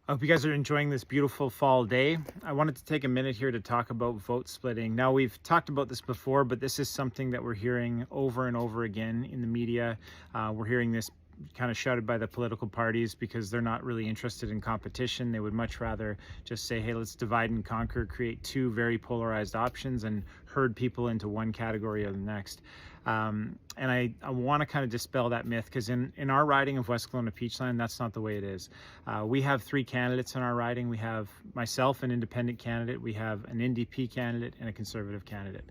I hope you guys are enjoying this beautiful fall day. I wanted to take a minute here to talk about vote splitting. Now, we've talked about this before, but this is something that we're hearing over and over again in the media. We're hearing this kind of shouted by the political parties because they're not really interested in competition. They would much rather just say, hey, let's divide and conquer, create two very polarized options and herd people into one category or the next. And I want to kind of dispel that myth, because in our riding of West Kelowna-Peachland, that's not the way it is. We have three candidates in our riding. We have myself, an independent candidate, we have an NDP candidate, and a Conservative candidate.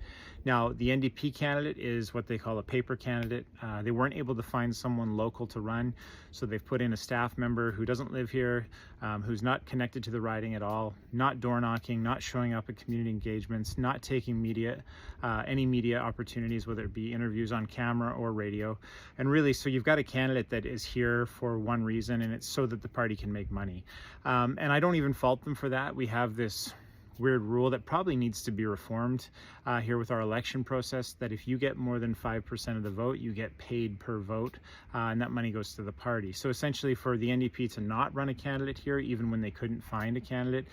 Now, the NDP candidate is what they call a paper candidate. They weren't able to find someone local to run, so they've put in a staff member who doesn't live here, who's not connected to the riding at all, not door knocking, not showing up at community engagements, not taking any media opportunities, whether it be interviews on camera or radio. And really, so you've got a candidate that is here for one reason, and it's so that the party can make money. And I don't even fault them for that. We have this weird rule that probably needs to be reformed here with our election process, that if you get more than 5% of the vote, you get paid per vote, and that money goes to the party. So essentially, for the NDP to not run a candidate here, even when they couldn't find a candidate,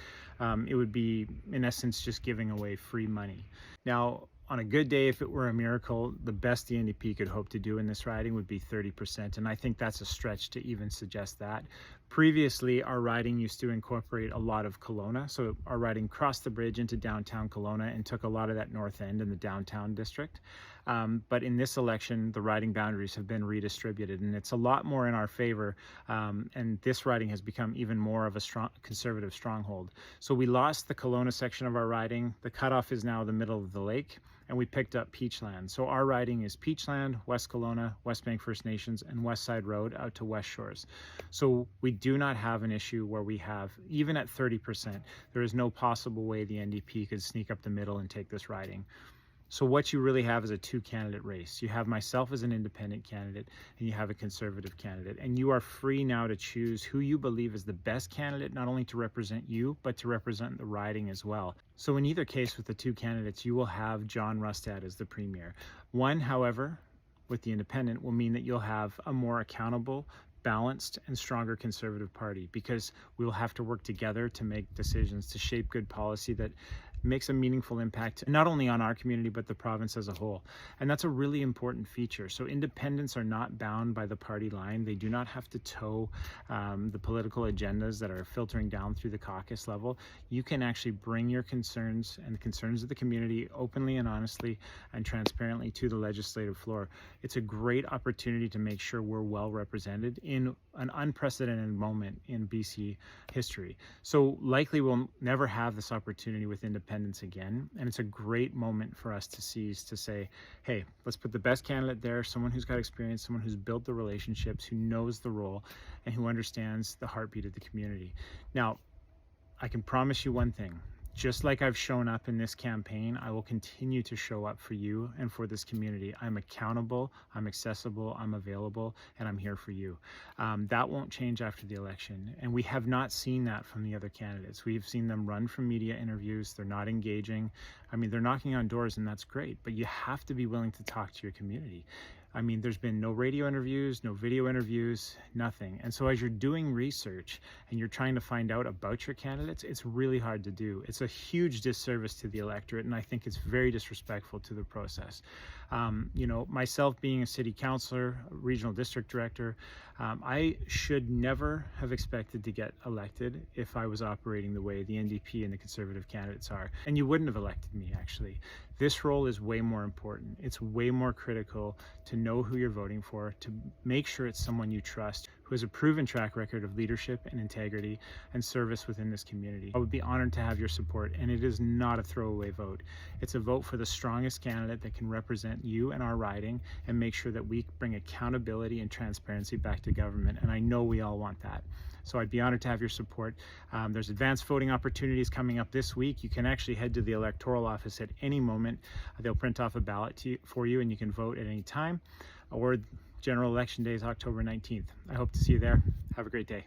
it would be, in essence, just giving away free money. Now, on a good day, if it were a miracle, the best the NDP could hope to do in this riding would be 30%, and I think that's a stretch to even suggest that. Previously, our riding used to incorporate a lot of Kelowna, so our riding crossed the bridge into downtown Kelowna and took a lot of that north end in the downtown district. But in this election, the riding boundaries have been redistributed, and it's a lot more in our favor, and this riding has become even more of a strong Conservative stronghold. So we lost the Kelowna section of our riding. The cutoff is now the middle of the lake, and we picked up Peachland. So our riding is Peachland, West Kelowna, West Bank First Nations, and West Side Road out to West Shores. So we do not have an issue where we have, even at 30%, there is no possible way the NDP could sneak up the middle and take this riding. So what you really have is a two-candidate race. You have myself as an independent candidate, and you have a Conservative candidate. And you are free now to choose who you believe is the best candidate, not only to represent you, but to represent the riding as well. So in either case, with the two candidates, you will have John Rustad as the premier. One, however, with the independent, will mean that you'll have a more accountable, balanced, and stronger Conservative party, because we will have to work together to make decisions, to shape good policy that makes a meaningful impact not only on our community but the province as a whole. And that's a really important feature. So independents are not bound by the party line. They do not have to toe the political agendas that are filtering down through the caucus level. You can actually bring your concerns and the concerns of the community openly and honestly and transparently to the legislative floor. It's a great opportunity to make sure we're well represented in an unprecedented moment in BC history. So likely we'll never have this opportunity with independents again, and it's a great moment for us to seize, to say, hey, let's put the best candidate there, someone who's got experience, someone who's built the relationships, who knows the role, and who understands the heartbeat of the community. Now, I can promise you one thing. Just like I've shown up in this campaign, I will continue to show up for you and for this community. I'm accountable, I'm accessible, I'm available, and I'm here for you. That won't change after the election. And we have not seen that from the other candidates. We've seen them run from media interviews. They're not engaging. I mean, they're knocking on doors, and that's great, but you have to be willing to talk to your community. I mean, there's been no radio interviews, no video interviews, nothing. And so as you're doing research and you're trying to find out about your candidates, it's really hard to do. It's a huge disservice to the electorate, and I think it's very disrespectful to the process. You know, myself being a city councillor, a regional district director, I should never have expected to get elected if I was operating the way the NDP and the Conservative candidates are. And you wouldn't have elected me, actually. This role is way more important. It's way more critical to know who you're voting for, to make sure it's someone you trust, who has a proven track record of leadership and integrity and service within this community. I would be honored to have your support, and it is not a throwaway vote. It's a vote for the strongest candidate that can represent you and our riding and make sure that we bring accountability and transparency back to government, and I know we all want that. So I'd be honored to have your support. There's advanced voting opportunities coming up this week. You can actually head to the electoral office at any moment. They'll print off a ballot for you, and you can vote at any time. Or general election day is October 19th. I hope to see you there. Have a great day.